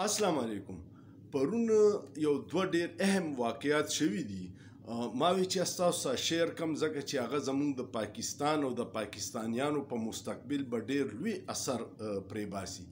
السلام علیکم. پرون یو دوه ډیر اهم واقعیات شوي دي. ما وی چې تاسو سره شیر کم ځکه چې هغه زموږ د پاکستان او د پاکستانیانو په مستقبل به ډیر لوی اثر پرې باسي.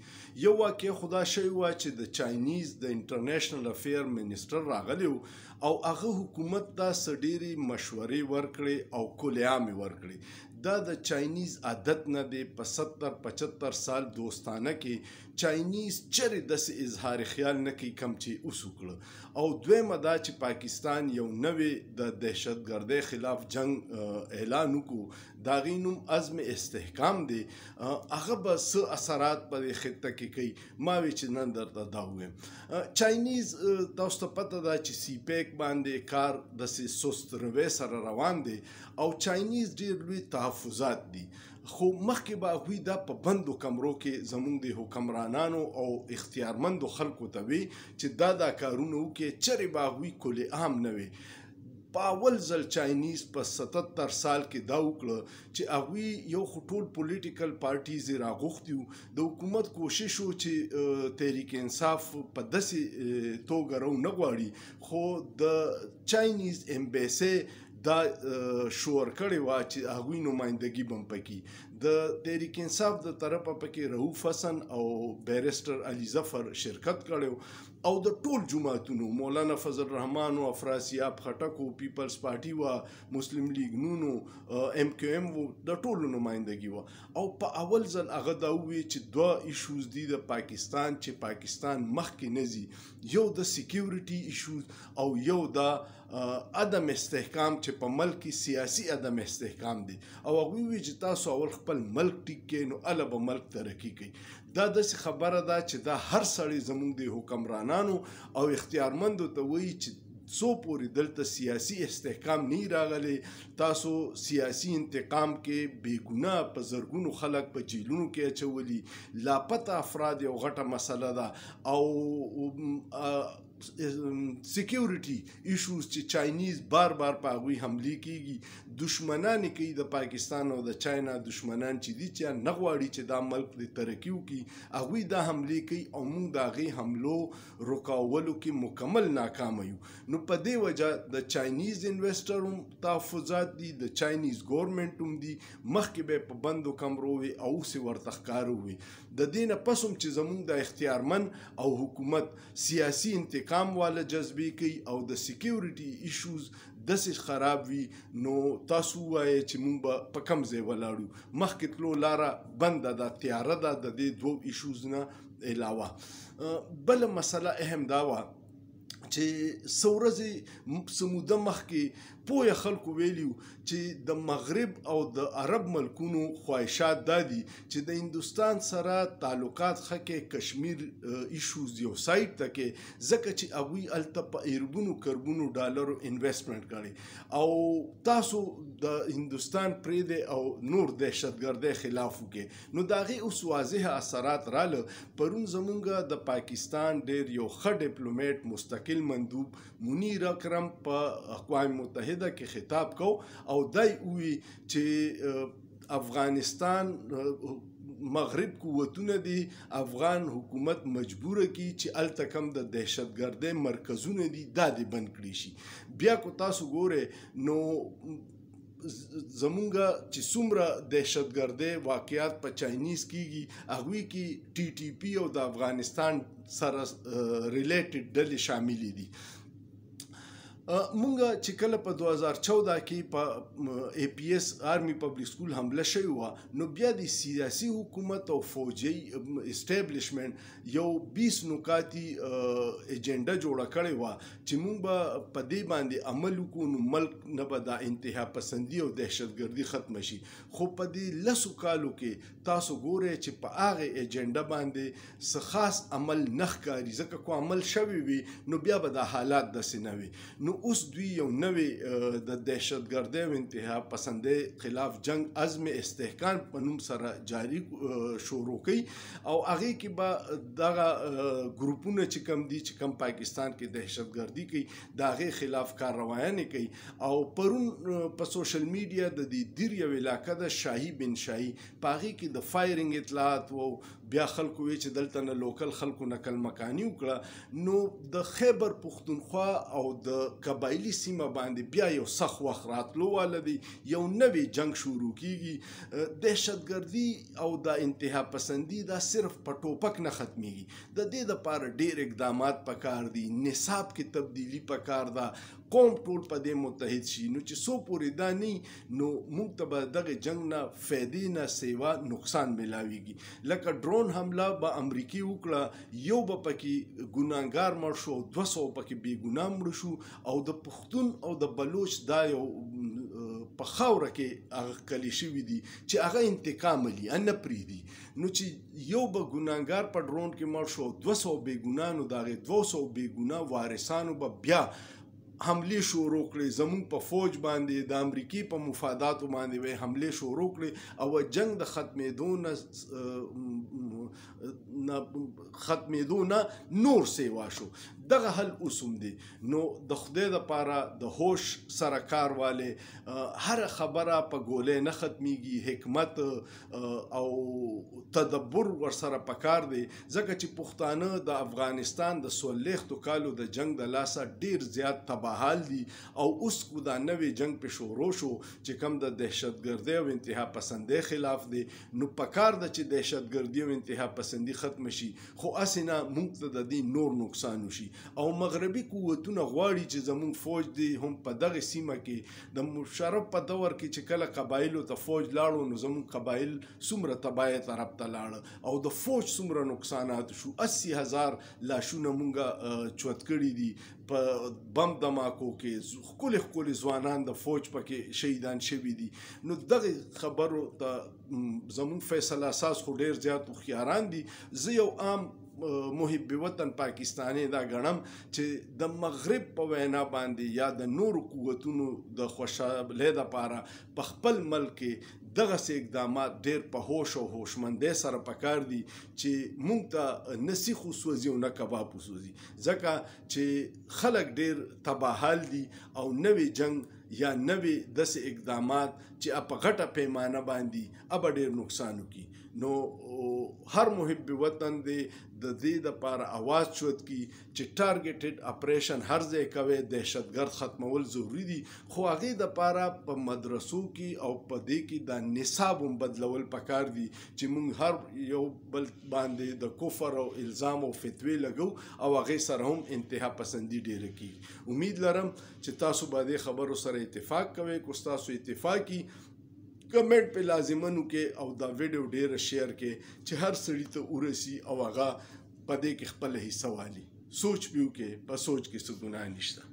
یو واقع خدا شوی و چې د چاینیز د انټرنیشنل افیر منسټر راغلی او هغه حکومت ته ډیرې مشورې ورکړې او کلیامې ورکړې. دا د چاینیز عادت نه دی. په 70-75 سال دوستانه کې چاینیز چرې داسې اظهار خیال نه کوي کم چې اوس وکړه. او دویمه دا چې پاکستان یو نوې د دهشتګردۍ خلاف جنگ اعلان وکړو. د هغې نوم عزم استحکام دی. هغه به څه اثرات په دې خطه کې کوي ما وی چې نن درته دا ووایم. چاینیز تاسو ته پته ده چې سی پیک باندې کار داسې سست روی سره روان دی او چاینیز ډېر لوی تحفظات دي. خو مخکې به هغوی دا په بندو کمرو کې زموږ د حکمرانانو او اختیارمندو خلکو ته وي چې دا کارونه وکړي، چرې به هغوی کل عام نه وي. په اول ځل چاینیز په 77 سال کې دا وکړه چې هغوی یو خو ټول پولیټیکل پارټیز یې راغوښتي وو. د حکومت کوشش و چې تحریک انصاف په داسې توګه رو نه غواړي، خو د چاینیز امبیسي دا شور کړی و چې هغوی نمایندګي به هم پکې د تحریک انصاف د طرفه پکې رؤوف حسن او بیرسټر علي ظفر شرکت کړی او د ټول جماعتونو مولانا فضل الرحمن و افراسیاب خټک و پیپلز پارټي و مسلم لیگ نون و ام کیو ام و د ټولو نمایندګي و. او په اول ځل هغه دا وویل چې دوه ایشوز دي د پاکستان چې پاکستان مخکې نه ځي، یو د سیکیورټي ایشوز او یو د عدم استحکام چې په ملک کې سیاسي عدم استحکام دی. او هغوی وی چې تاسو اول خپل ملک ټیک کړئ نو هله به ملک ترقي کوي. دا داسې خبره ده چې دا هر سړی زموږ د حکمرانانو او اختیارمندو ته وایي چې څو پورې دلته سیاسي استحکام نه راغلی، تاسو سیاسي انتقام کې بېګناه په زرګونو خلک په جیلونو کې اچولي، لاپته افراد یو غټه مسله ده. او سیکیورټي ایشوز چې چاینیز بار بار په هغوی حملې کېږي، دشمنان یې کوي د پاکستان او د چاینا دشمنان چې دي چې نه غواړي چې دا ملک د ترقي وکړي، هغوی دا حملې کوي او موږ د هغې حملو رکولو کې مکمل ناکامه یو. نو په دې وجه د چاینیز انویسټر هم تحفظات دي، د چاینیز ګورنمنټ هم دي. مخکې به په بندو کمرو وي او اوس یې ورته ښکاره وي. د دې نه پس هم چې زموږ د اختیارمند او حکومت سیاسي انتقام والا جذبې کوي او د سیکیورټي ایشوز داسې خراب وي، نو تاسو ووایئ چې موږ به په کوم ځای ولاړو. مخکې تلو لاره بنده ده، تیاره ده د دې دوو ایشوز نه علاوه. بله مسله اهم دا وه چې څه ورځې څه موده مخکې پوهه خلکو ویلي وو چې د مغرب او د عرب ملکونو خواهشات دا دي چې د هندوستان سره تعلقات ښه کړي، کشمیر ایشوز یو سایډ ته کړي، ځکه چې هغوی هلته په اربونو کربونو ډالرو انویسټمنټ کړی او تاسو د هندوستان پرېږدئ او نور دهشتګردۍ خلاف وکړئ. نو د هغې اوس واضحه اثرات راله. پرون زموږ د پاکستان ډېر یو ښه ډیپلومیټ مستقل مندوب منیر اکرم په اقوام متحده کې خطاب کو او دای وی چې افغانستان مغرب قوتونه دي، افغان حکومت مجبوره کی چې الته کم د دهشتګردۍ مرکزونه دي دا دې بند کړي شي. بیا کو تاسو ګوره نو زمونږ چې څومره دهشتګردۍ واقعات په چاینیز کېږي، هغوی کې ټي ټي پي او د افغانستان سره ریلیټډ ډلې شاملې دي. مونږ چې کله په 2014 کې په اے پی ایس آرمی پبلک سکول حمله شوې وه، نو بیا د سیاسي حکومت او فوجي اسټیبلیشمنټ یو 20 نکاتي ایجنډه جوړه کړې وه چې مونږ به په دې باندې عمل وکړو نو ملک نه به دا انتها پسندي او دهشتګردي ختمه شي. خو په دې 10 کالو کې تاسو ګورئ چې په هغې ایجنډه باندې څه خاص عمل نه ښکاري، ځکه کو عمل شوی وي نو بیا به دا حالات داسې نه وي. نو اوس دوی یو نوې د دهشتګردۍ او انتها پسندۍ خلاف جنگ عزم استحکام په نوم سره جاري شروع کوي او هغې کې به دغه ګروپونه چې کم دي چې کم پاکستان کې دهشتګردي کوي د هغې خلاف کارروایانې کوي. او پرون په سوشل میډیا د دې دیر یو علاقه ده شاهي بن شاهي، په هغې کې د فایرنګ اطلاعات و، بیا خلکو وی چې دلته نه لوکل خلکو نقل مکاني وکړه نو د خیبر پښتونخوا او د قبایلي سیمه باندې بیا یو سخت وخت راتلو واله دی یو نوی جنگ شروع کیږي دهشتګردي او د انتها پسندي دا صرف په ټوپک نه ختمیږي د دې دپاره ډېر اقدامات پکار دي نصاب کې تبدیلي پکار ده قوم ټول په دې متحد شي نو چې څو پورې دا نه نو موږ ته به دغه جنگ نه فایدې نه سیوا نقصان میلاویږي لکه ډرون حمله به امریکې وکړه یو به پکې ګناهګار مړ شو 200 پکې بې ګناه مړه شو او د پښتون او د بلوچ دا یو په خاوره کې هغه کلی شوي دي چې هغه انتقام لي نه پرېږدي نو چې یو به ګناهګار په ډرون کې مړ شو 200 بې ګناه نو د هغې 200 بې ګناه وارثانو به بیا حملې شروع کړې زموږ په فوج باندې د امریکې په مفاداتو باندې وی حملې شروع کړې او جنگ د ختمېدو نه نور سیوا شو دغه حل اوسم دی نو د خدای دپاره د هوش سره کار والے هر خبره په ګولې نه ختمیږي حکمت او تدبر ورسره پکار دی ځکه چې پښتانه د افغانستان د 16 کالو د جنگ د لاسه ډیر زیات تباهال دي او اوس کو دا نوې جنگ په شروع شو چې کم د دهشتګردۍ او انتها پسندۍ خلاف دی نو پکار د چې دهشتګردي او انتها پسندي ختم شي خو اسنه موږ ته د دې نور نقصان وشي او مغربي قوتونه غواړي چې زموږ فوج دی هم په دغه سیمه کې د مشرف په دور کې چې کله قبایلو ته فوج لاړو نو زموږ قبایل څومره تباهۍ طرف ته لاړه او د فوج څومره نقصانات شو 80,000 لاشونه مونږه چوت کړي دي په بم دماکو کې ښکلي ځوانان د فوج پکې شهیدان شوي دي نو دغه خبرو ته زموږ فیصله اساس خو ډېر زیات هوښیاران دي زه یو عام محب وطن پاکستانی دا ګڼم چې د مغرب په وینا باندې یا د نورو قوتونو د خوشحالۍ دپاره په خپل ملک کې دغسې اقدامات ډېر په هوش او هوشمندۍ سره پکار دي چې موږ ته نه سیخ وسوځي او نه کباب وسوځي ځکه چې خلک ډېر تباهال دي او نوې جنگ یا نوې داسې اقدامات چې په غټه پیمانه باندې ابه ډېر نقصان وکړي نو هر محب وطن دی د دې دپاره اواز چوت کی چې ټارګټډ اپریشن هر ځای کوي دهشتګرد ختمول ضروری دي خو هغې دپاره په مدرسو کې او په دې کې د نصاب هم بدلول پکار دي چې موږ هر یو بل باندې د کفر او الزام او فتوی لګو او هغې سره هم انتها پسندي ډېره کیږي امید لرم چې تاسو به دې خبرو سره اتفاق کوئ که ستاسو اتفاقي کمنټ په لازمنو کې او دا ویډیو ډیره شیر کې چې هر سړی ته ورسی او هغه په دې کې خپل حصہ والی سوچ پیو کې په سوچ کې څه ګناه نشته